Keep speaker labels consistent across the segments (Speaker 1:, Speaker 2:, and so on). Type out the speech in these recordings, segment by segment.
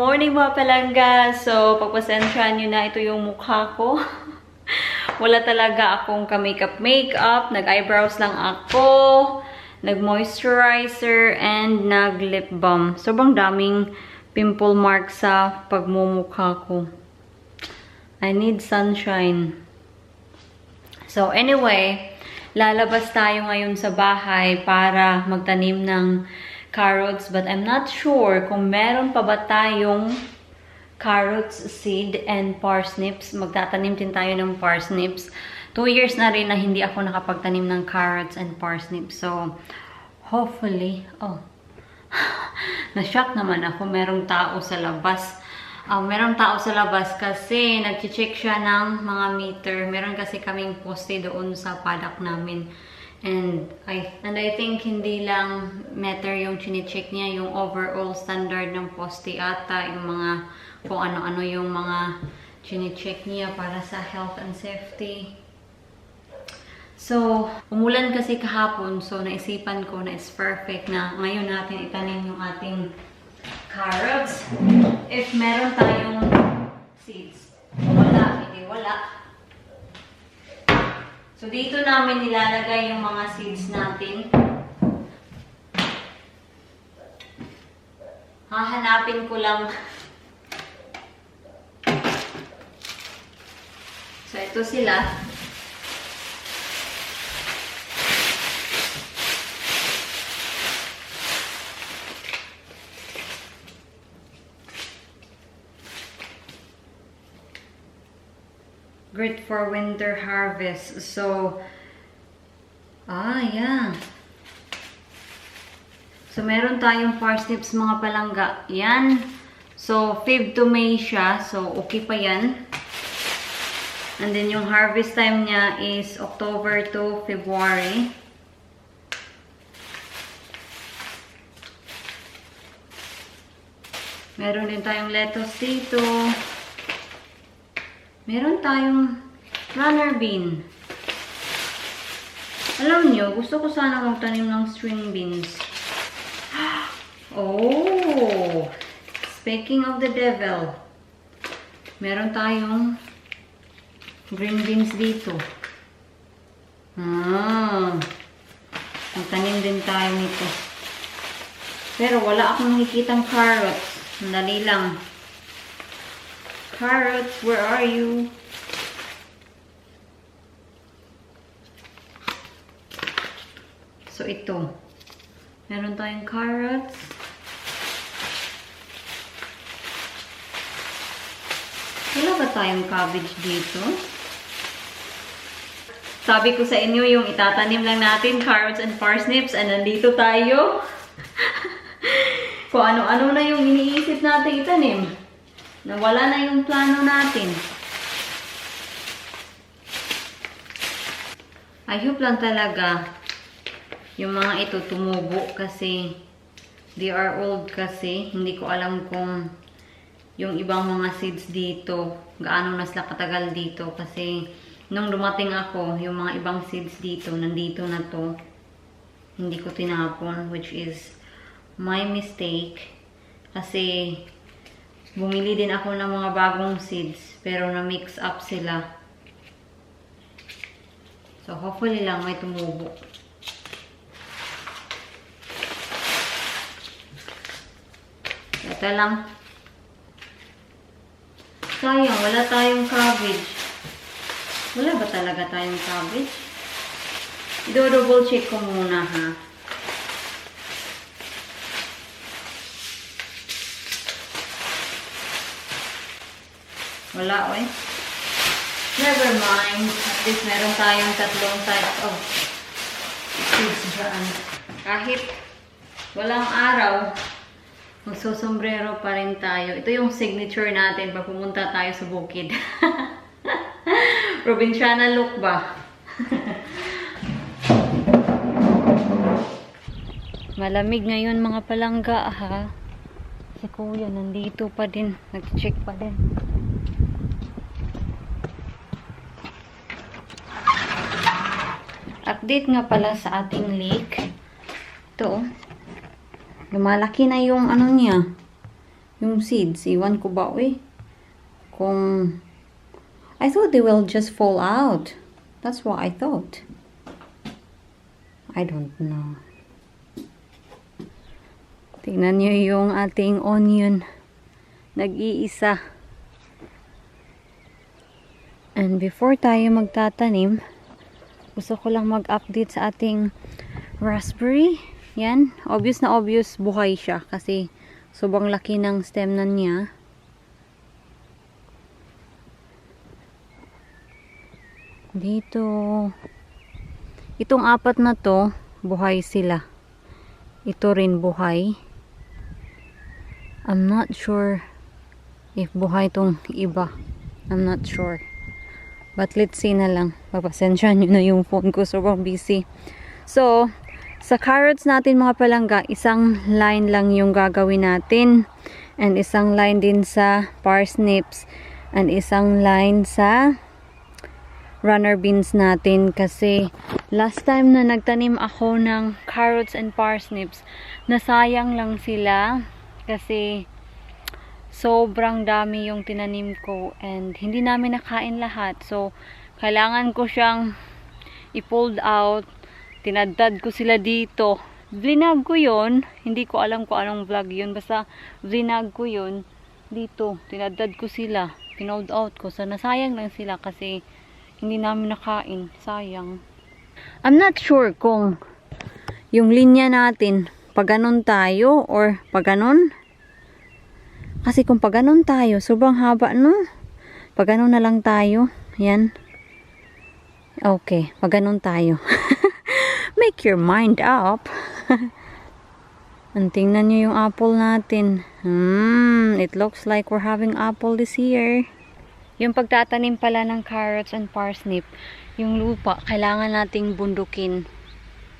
Speaker 1: morning mga palangga! So, pagpasensyahan nyo na ito yung mukha ko. Wala talaga akong ka-makeup. Nag-eyebrows lang ako. Nag-moisturizer and nag-lip balm. Sobrang daming pimple mark sa pagmumukha ko. I need sunshine. So, anyway, lalabas tayo ngayon sa bahay para magtanim ng carrots, but I'm not sure kung meron pa ba tayong carrots, seed, and parsnips. Magtatanim din tayo ng parsnips. 2 years na rin na hindi ako nakapagtanim ng carrots and parsnips. So, hopefully, na-shock naman ako. Merong tao sa labas. Merong tao sa labas kasi nag-check siya ng mga meter. Meron kasi kaming poste doon sa paddock namin. And I think hindi lang meter yung chine-check niya, yung overall standard ng poste ata, yung mga kung ano-ano yung mga chine-check niya para sa health and safety. So, umulan kasi kahapon, so naisipan ko na it's perfect na ngayon natin itanim yung ating carrots. If meron tayong seeds, wala, hindi wala. So, dito namin nilalagay yung mga seeds natin. Hahanapin ko lang. So, ito sila. Great for winter harvest. So, yeah. So, meron tayong parsnips mga palangga. Yan. So, Feb to May siya. So, okay pa yan. And then, yung harvest time niya is October to February. Meron din tayong lettuce dito. Meron tayong runner bean. Alam nyo, gusto ko sana magtanim ng string beans. Oh! Speaking of the devil, meron tayong green beans dito. Magtanim din tayo nito. Pero wala akong nakikitang carrots. Dali lang. Carrots, where are you? So, ito. Meron tayong carrots. Wala ba tayong cabbage dito? Sabi ko sa inyo, yung itatanim lang natin, carrots and parsnips, and nandito tayo. Kung ano-ano na yung iniisip natin itanim. Nawala na yung plano natin. I hope lang talaga yung mga ito tumubo kasi they are old kasi. Hindi ko alam kung yung ibang mga seeds dito, gaano na sila katagal dito. Kasi nung dumating ako, yung mga ibang seeds dito, nandito na to. Hindi ko tinapon, which is my mistake. Kasi bumili din ako ng mga bagong seeds, pero na-mix up sila. So, hopefully lang may tumubo. Ito lang. Sayang, wala tayong cabbage. Wala ba talaga tayong cabbage? I-double check ko muna, ha? Wala, oy. Never mind. At least meron tayong tatlong types of seeds dyan. Kahit walang araw, magsusombrero pa rin tayo. Ito yung signature natin pag pumunta tayo sa Bukid. Provinciana look ba? Malamig ngayon mga palangga, ha? Si Kuya nandito pa din. Nag-check pa din. Update nga pala sa ating lake. Ito, lumalaki na yung ano niya. yung seeds. Iwan ko ba, kung... I thought they will just fall out. That's what I thought. I don't know. Tingnan nyo yung ating onion. Nag-iisa. And before tayo magtatanim, gusto ko lang mag-update sa ating raspberry. Yan. Obvious na obvious buhay siya kasi sobrang laki ng stem na niya. Dito. Itong apat na to, buhay sila. Ito rin buhay. I'm not sure if buhay tong iba. I'm not sure. But let's see na lang. Papasensya nyo na yung phone ko. Sobrang busy. So, sa carrots natin mga palangga, isang line lang yung gagawin natin. And isang line din sa parsnips. And isang line sa runner beans natin. Kasi last time na nagtanim ako ng carrots and parsnips, nasayang lang sila. Kasi sobrang dami yung tinanim ko and hindi namin nakain lahat. So, kailangan ko siyang i-fold out. Tinadtad ko sila dito. Vlinag ko yun. Hindi ko alam kung anong vlog yun. Basta vlinag ko yun. Dito. Tinadtad ko sila. Pinold out ko. So, nasayang lang sila kasi hindi namin nakain. Sayang. I'm not sure kung yung linya natin pag ganun tayo or pag ganun. Kasi kung pag ganun tayo, sobrang haba, no? Pag ganun na lang tayo. Yan. Okay, pag ganun tayo. Make your mind up. And tingnan nyo yung apple natin. It looks like we're having apple this year. Yung pagtatanim pala ng carrots and parsnip, yung lupa, kailangan nating bundukin.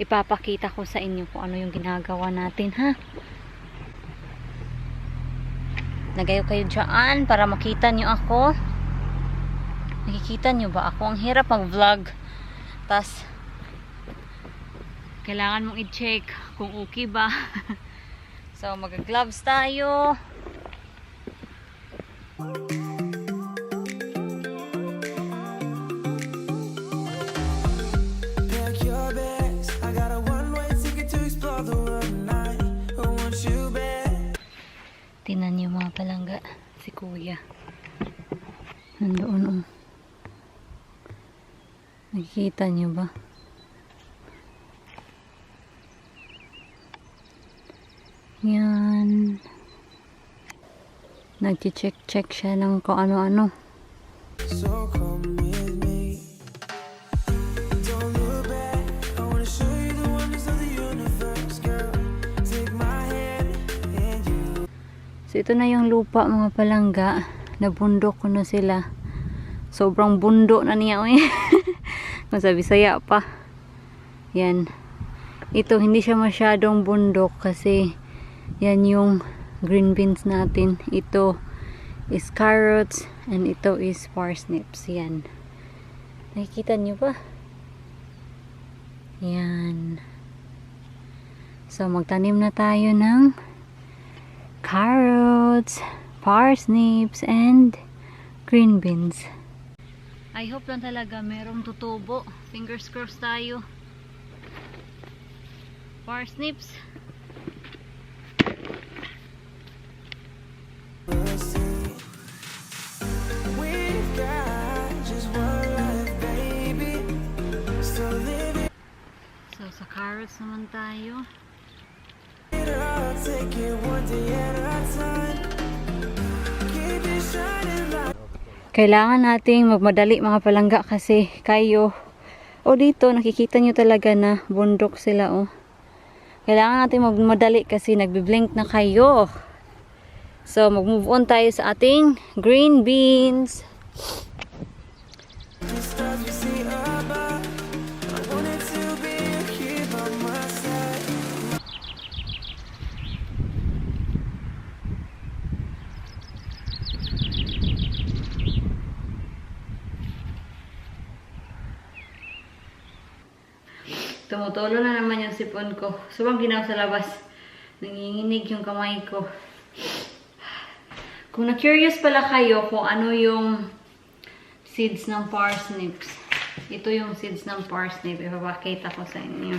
Speaker 1: Ipapakita ko sa inyo kung ano yung ginagawa natin, ha? Nagayo kayo dyan para makita nyo ako. Nakikita nyo ba ako? Ang hirap mag-vlog. Tas, kailangan mong i-check kung okay ba. So, mag-gloves tayo. Tinan niyo mga palangga, si kuya. Nandoon, Nakikita niyo ba? Yan. Nag-check siya ng kung ano-ano. So come with me. Don't look back. I wanna show you the wonders of the universe, girl. Take my hand and you. So ito na yung lupa mga palangga. Nabundok ko na sila. Sobrang bundo na niya. Kung sa Bisaya pa. Yan. Ito hindi siya masyadong bundok kasi yan yung green beans natin. Ito is carrots and ito is parsnips. Yan. Nakikita nyo ba? Yan. So magtanim na tayo ng carrots, parsnips, and green beans. I hope lang talaga merong tutubo. Fingers crossed tayo. Parsnips. So sa carrots naman tayo. Kailangan nating magmadali mga palangga kasi kayo dito nakikita nyo talaga na bundok sila Kailangan natin magmadali kasi nagbi-blink na kayo. So mag-move on tayo sa ating green beans. Tumutulo na naman yung sipon ko. Subang ginaw sa labas. Nanginginig yung kamay ko. Kung na-curious pala kayo kung ano yung seeds ng parsnips, ito yung seeds ng parsnip. Ipapakita ko sa inyo.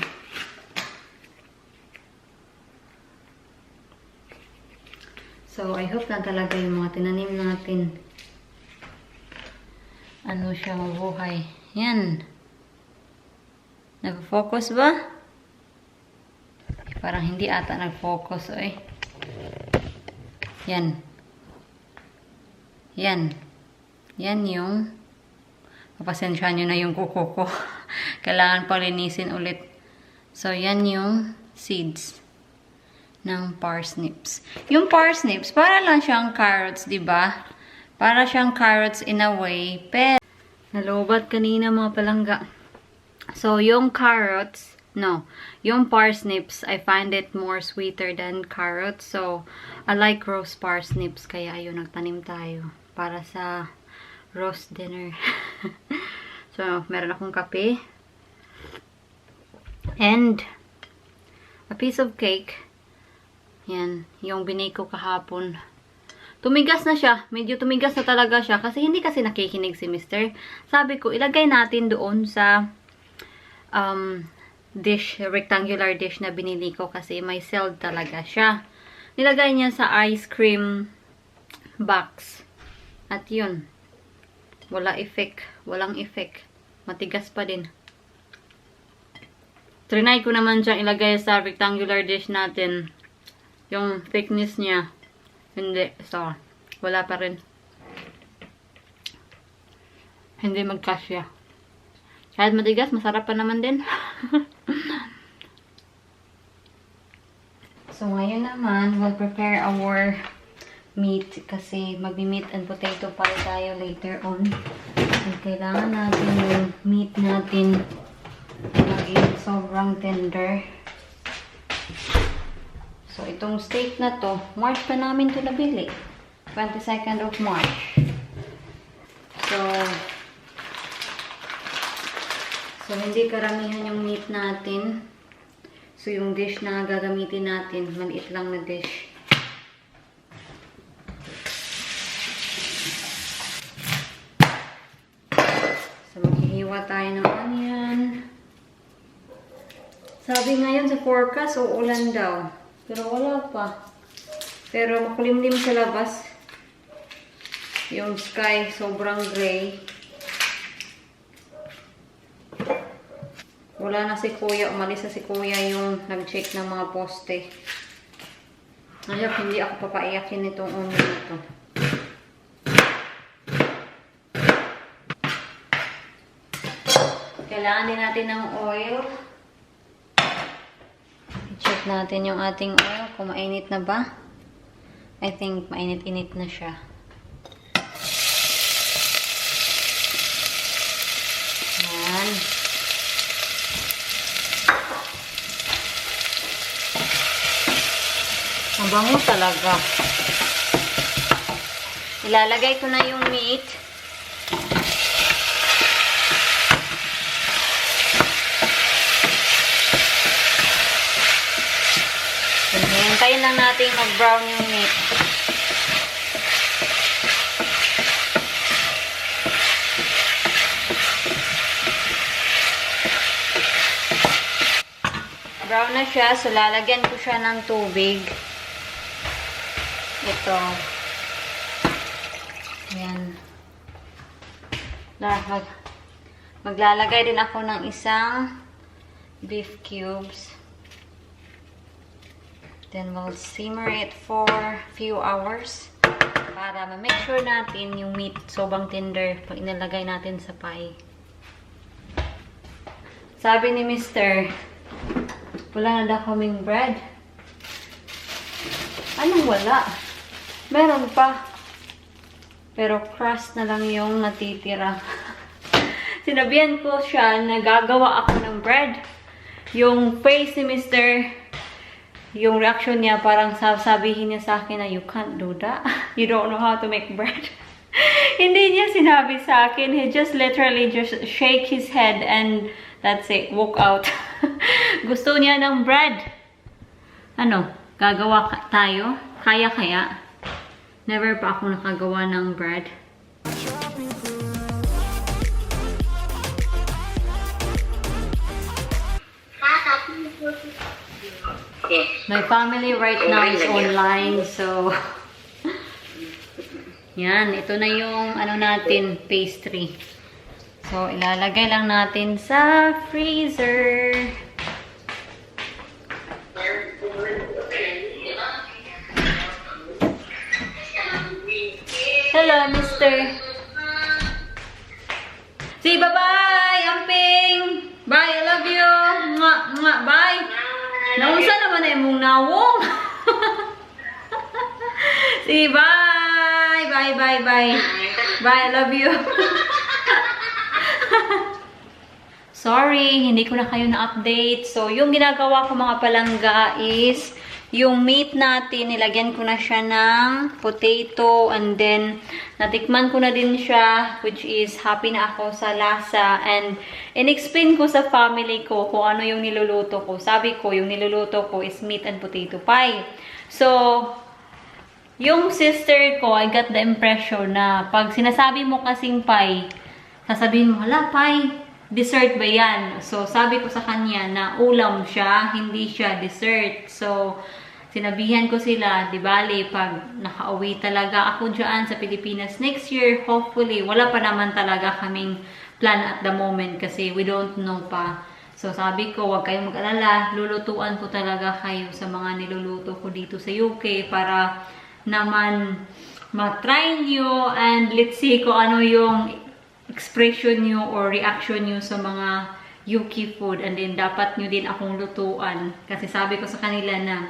Speaker 1: So, I hope na talaga yung mga tinanim natin. Ano siya, mabuhay. Yan. Nag-focus ba? Parang hindi ata nag-focus, eh. Yan. Yan. Yan yung papasensyahan nyo na yung kuko ko. Kailangan palinisin ulit. So, yan yung seeds ng parsnips. Yung parsnips, para lang siyang carrots, diba? Para siyang carrots in a way. Pero, nalobat kanina mga palangga. So, yung carrots, no. Yung parsnips, I find it more sweeter than carrots. So, I like roast parsnips. Kaya, ayun, nagtanim tayo. Para sa roast dinner. So, meron akong kape. And, a piece of cake. Yan, yung binake ko kahapon. Tumigas na siya. Medyo tumigas na talaga siya. Kasi hindi kasi nakikinig si Mr. Sabi ko, ilagay natin doon sa dish, rectangular dish na binili ko. Kasi may sealed talaga siya. Nilagay niya sa ice cream box. At yun. Wala effect. Walang effect. Matigas pa din. Trinay ko naman siya ilagay sa rectangular dish natin. Yung thickness niya. Hindi. So, wala pa rin. Hindi magkasya. Kahit matigas, masarap pa naman din. So, ngayon naman, we'll prepare our meat. Kasi magbi-meat and potato pie tayo later on. And kailangan natin yung meat natin maging sobrang tender. So, itong steak na to, March pa namin to nabili. 22nd of March. So, hindi karamihan yung meat natin. So, yung dish na gagamitin natin, maliit lang na dish. So, maghihiwa tayo ng onion. Sabi ngayon sa forecast, uulan daw. Pero wala pa. Pero makulimlim sa labas. Yung sky sobrang gray. Wala na si kuya. Umalis na si kuya yung nag-check ng mga poste. Ayok, hindi ako papaiyakin itong onion na to. Kailangan din natin ng oil. Check natin yung ating oil kung mainit na ba. I think mainit-init na siya. Yan. Ang bango talaga. Ilalagay ko na yung meat. Hintayin lang natin mag-brown yung meat. Brown na siya, so lalagyan ko siya ng tubig. Ito. Ayan. Maglalagay din ako ng isang beef cubes. Then we'll simmer it for a few hours para ma-make sure natin yung meat sobrang tender pag inilagay natin sa pie. Sabi ni Mr. wala na daw kaming bread. Anong wala? Meron pa. Pero crust na lang yung natitira. Sinabihan ko siya na gagawa ako ng bread. Yung face ni Mr. yung reaction niya, parang sabihin niya sa akin na, you can't do that. You don't know how to make bread. Hindi niya sinabi sa akin. He just literally just shake his head and that's it. Walk out. Gusto niya ng bread. Ano? Gagawa tayo? Kaya-kaya? Never pa ako nakagawa ng bread. My family right now is online, so yan, ito na yung ano natin, pastry. So, ilalagay lang natin sa freezer. Hello, mister. Say bye-bye, Amping. Bye, I love you. Mwah, mwah, bye. Naunsa naman na mong nawong. Say bye. Bye, bye, bye. Bye, I love you. Sorry, hindi ko na kayo na-update. So, yung ginagawa ko mga palangga is yung meat natin, nilagyan ko na siya ng potato and then natikman ko na din siya, which is happy na ako sa lasa, and in-explain ko sa family ko kung ano yung niluluto ko. Sabi ko, yung niluluto ko is meat and potato pie. So, yung sister ko, I got the impression na pag sinasabi mo kasing pie, sasabihin mo, hala, pie, dessert ba yan? So, sabi ko sa kanya na ulam siya, hindi siya dessert. So, sinabihan ko sila, di bali, pag nakauwi talaga ako dyan sa Pilipinas next year, hopefully, wala pa naman talaga kaming plan at the moment kasi we don't know pa. So, sabi ko, huwag kayong mag-alala, lulutuan ko talaga kayo sa mga niluluto ko dito sa UK para naman matry nyo and let's see kung ano yung expression nyo or reaction nyo sa mga UK food, and then dapat nyo din akong lutuan kasi sabi ko sa kanila na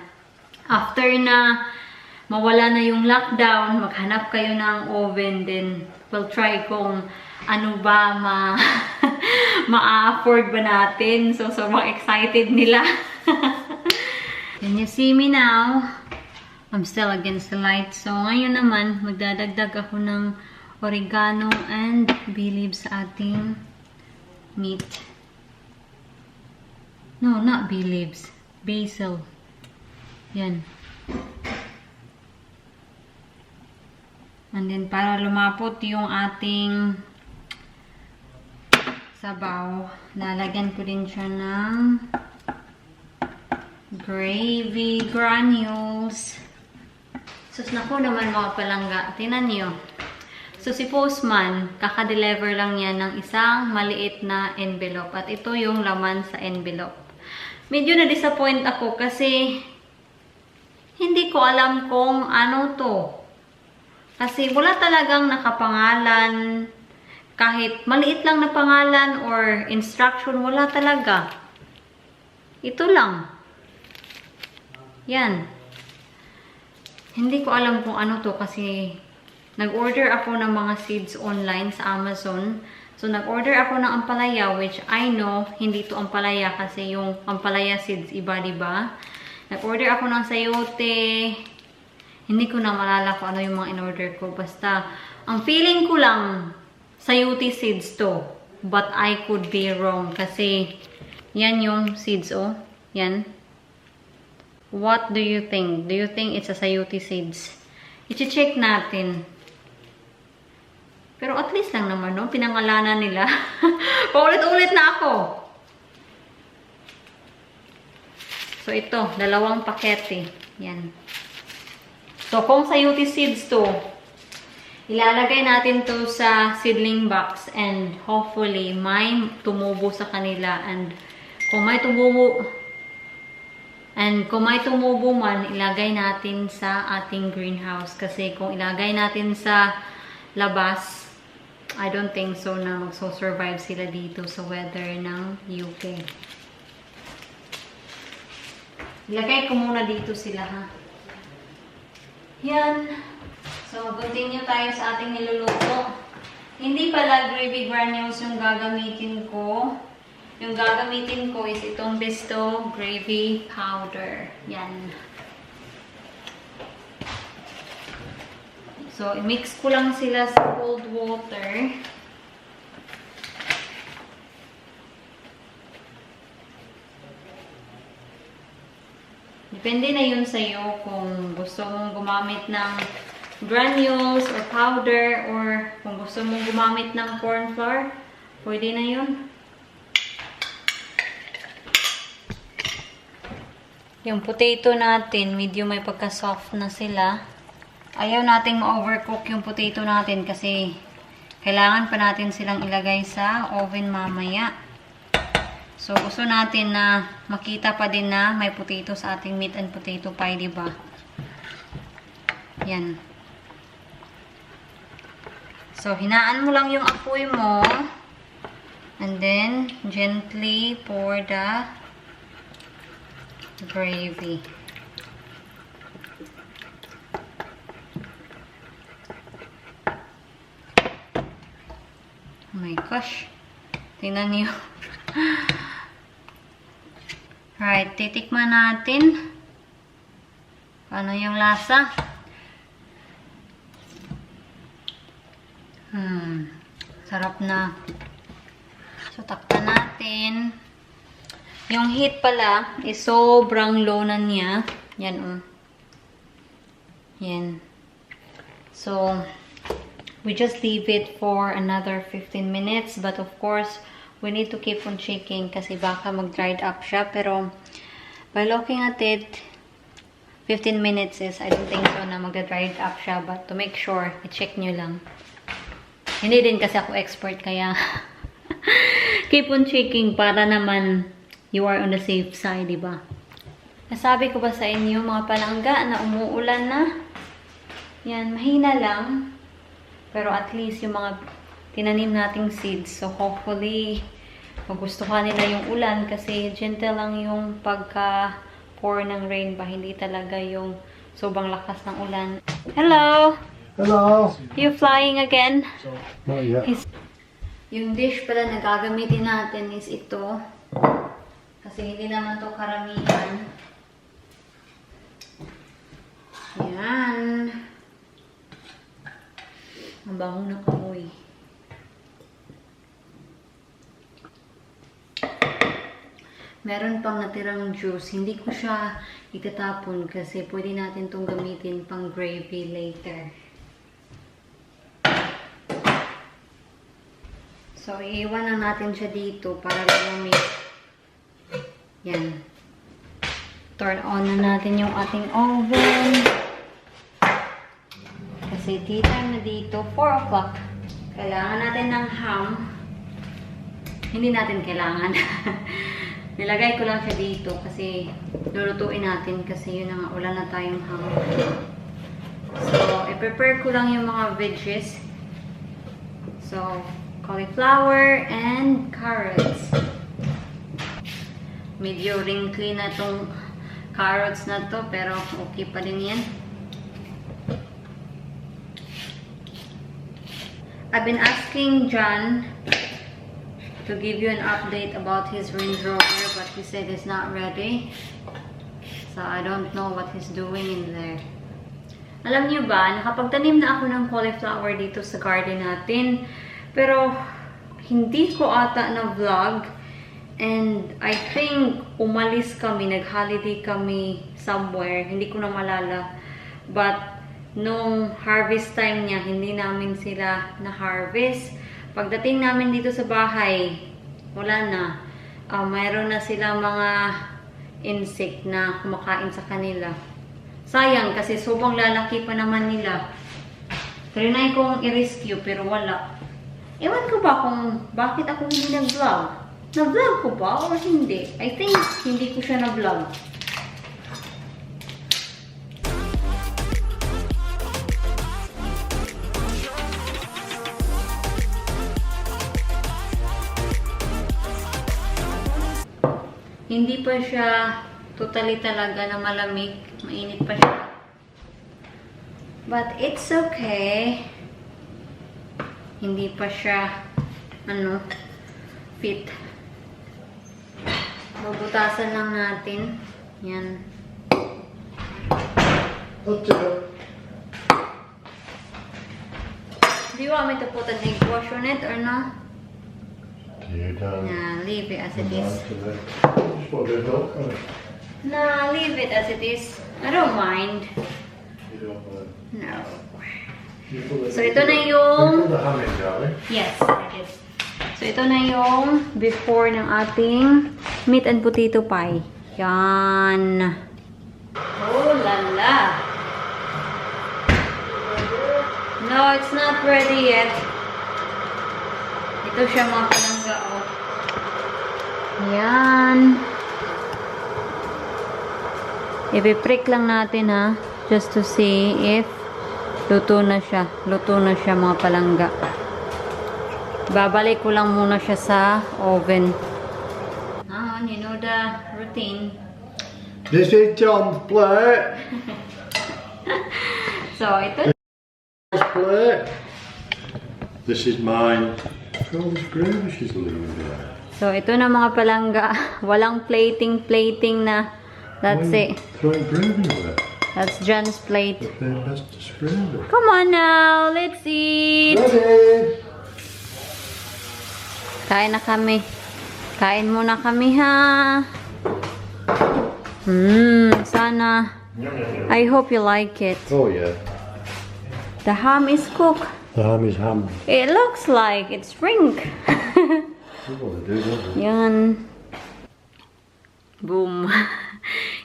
Speaker 1: after na mawala na yung lockdown, maghanap kayo ng oven, then we'll try kung ano ba ma-afford ba natin. So, sobrang excited nila. Can you see me now? I'm still against the light. So, ngayon naman, magdadagdag ako ng oregano and bay leaves sa ating meat. No, not bay leaves. Basil. Yan. And then, para lumapot yung ating sabaw, lalagyan ko din siya ng gravy granules. Sus, naku naman mga palangga. Tingnan nyo. So, si Postman, kaka-deliver lang niya ng isang maliit na envelope. At ito yung laman sa envelope. Medyo na-disappoint ako kasi hindi ko alam kung ano to. Kasi wala talagang nakapangalan. Kahit maliit lang na pangalan or instruction, wala talaga. Ito lang. Yan. Hindi ko alam kung ano to kasi nag-order ako ng mga seeds online sa Amazon. So, nag-order ako ng ampalaya, which I know, hindi to ampalaya kasi yung ampalaya seeds iba, diba? Nag-order ako ng sayote. Hindi ko na malala kung ano yung mga in-order ko. Basta, ang feeling ko lang, sayote seeds to. But I could be wrong. Kasi, yan yung seeds, oh. Yan. What do you think? Do you think it's a sayote seeds? I-check natin. Pero at least lang naman, no? Pinangalanan nila. Paulit-ulit na ako. So, ito. 2 pakete. Yan. So, kung sayote seeds to, ilalagay natin to sa seedling box and hopefully, may tumubo sa kanila. And kung may tumubo man, ilagay natin sa ating greenhouse. Kasi kung ilagay natin sa labas, I don't think so na magso-survive sila dito sa weather ng UK. Ilagay ko muna dito sila, ha. Yan. So, continue tayo sa ating niluluto. Hindi pala gravy granules yung gagamitin ko. Yung gagamitin ko is itong Bisto gravy powder. Yan. So, i-mix ko lang sila sa cold water. Depende na yun sa'yo kung gusto mong gumamit ng granules or powder, or kung gusto mong gumamit ng corn flour, pwede na yun. Yung potato natin, medyo may pagka-soft na sila. Ayaw nating ma-overcook yung potato natin kasi kailangan pa natin silang ilagay sa oven mamaya. So, gusto natin na makita pa din na may potato sa ating meat and potato pie, diba? Yan. So, hinaan mo lang yung apoy mo. And then, gently pour the gravy. Oh my gosh. Tingnan niyo. Right, titikman natin. Paano yung lasa? Sarap na. So, takpan natin. Yung heat pala is sobrang low na niya. Yan, oh. Yan. So, we just leave it for another 15 minutes. But of course, we need to keep on shaking kasi baka mag-dried up siya. Pero, by looking at it, 15 minutes is, I don't think so na mag-dried up siya. But to make sure, i-check nyo lang. Hindi din kasi ako expert kaya keep on shaking para naman you are on the safe side, diba? Nasabi ko ba sa inyo, mga palangga, na umuulan na? Yan, mahina lang. Pero at least yung mga tinanim nating seeds. So, hopefully, magustuhan nila yung ulan kasi gentle lang yung pagka-pour ng rain ba. Hindi talaga yung sobrang lakas ng ulan. Hello!
Speaker 2: Hello!
Speaker 1: You flying again?
Speaker 2: Not yet.
Speaker 1: Yung dish pala na gagamitin natin is ito. Kasi hindi naman to karamihan. Yan. Ang bango na kamoy. Meron pang natirang juice. Hindi ko siya itatapon kasi pwede natin itong gamitin pang gravy later. So, iiwan lang natin siya dito para lumamig. Yan. Turn on na natin yung ating oven. Kasi tea time na dito, 4 o'clock. Kailangan natin ng ham. Hindi natin kailangan. Nilagay ko lang siya dito kasi lulutuin natin kasi yun na nga, wala na tayong ham. So, i-prepare ko lang yung mga veggies. So, cauliflower and carrots. Medyo wrinkly na tong carrots na to, pero okay pa din yan. I've been asking John to give you an update about his Range Rover, but he said it's not ready. So, I don't know what he's doing in there. Alam niyo ba, nakapagtanim na ako ng cauliflower dito sa garden natin, pero hindi ko ata na vlog. And I think umalis kami, nag-holiday kami somewhere, hindi ko na malala. But nung harvest time niya, hindi namin sila na-harvest. Pagdating namin dito sa bahay, wala na. Mayroon na sila mga insect na kumakain sa kanila. Sayang kasi sobrang lalaki pa naman nila. Trinay kong i-rescue pero wala. Ewan ko ba kung bakit ako hindi nag-vlog? Na-vlog ko ba or hindi? I think hindi ko siya na-vlog. Hindi pa siya totally talaga na malamig. Mainit pa siya. But it's okay. Hindi pa siya fit. Bubutasan lang natin. Yan. Do you want me to put an egg wash on it or no?
Speaker 2: You don't.
Speaker 1: Nah, leave it as it is.
Speaker 2: Just put a bit of milk on it.
Speaker 1: Nah, leave it as it is. I don't mind.
Speaker 2: You don't want
Speaker 1: No.
Speaker 2: you put
Speaker 1: So, ito na yung...
Speaker 2: You put the ham in, darling.
Speaker 1: Yes, I did. So, ito na yung before ng ating meat and potato pie. Yan. Oh, lala. No, it's not ready yet. Ito siya mga palangga, oh. Yan. Ipiprick lang natin, ha. Just to see if luto na siya. Luto na siya, mga palangga. Babalik ko lang muna siya sa oven. You know the routine.
Speaker 2: This is John's plate.
Speaker 1: So, ito.
Speaker 2: Plate. This is mine. All this gravy she's leaving there.
Speaker 1: So, ito na mga palangga. Walang plating na. That's it.
Speaker 2: Throwing gravy away.
Speaker 1: That's John's plate.
Speaker 2: But then that's to spread it.
Speaker 1: Come on now. Let's eat.
Speaker 2: Ready?
Speaker 1: Kain na kami. Kain muna kami, ha. Sana. I hope you like it.
Speaker 2: Oh yeah.
Speaker 1: The ham is cooked.
Speaker 2: The ham is ham.
Speaker 1: It looks like it's shrink.
Speaker 2: That's what they do, don't they?
Speaker 1: Yan. Boom.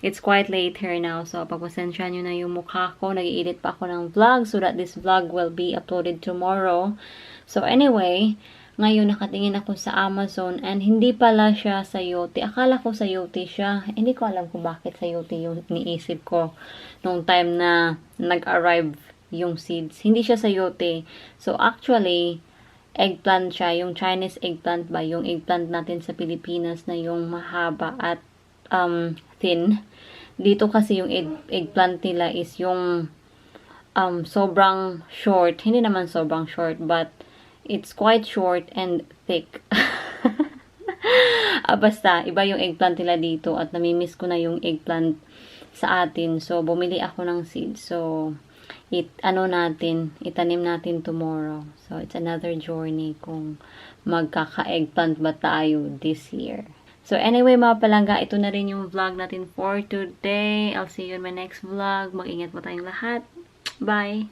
Speaker 1: It's quite late here now. So, pagpasensya nyo na yung mukha ko. Nag-i-edit pa ako ng vlog so that this vlog will be uploaded tomorrow. So, anyway, ngayon nakatingin ako sa Amazon and hindi pala siya sayote. Akala ko sayote siya. Hindi ko alam kung bakit sayote yung iniisip ko nung time na nag-arrive yung seeds. Hindi siya sayote. So, actually, eggplant siya. Yung Chinese eggplant ba? Yung eggplant natin sa Pilipinas na yung mahaba at thin. Dito kasi yung eggplant nila is yung sobrang short. Hindi naman sobrang short, but it's quite short and thick. Basta, iba yung eggplant nila dito at namimiss ko na yung eggplant sa atin. So, bumili ako ng seeds. So, itanim natin tomorrow. So, it's another journey kung magkaka-eggplant ba tayo this year. So, anyway, mga palangga, ito na rin yung vlog natin for today. I'll see you in my next vlog. Mag-ingat po tayong lahat. Bye!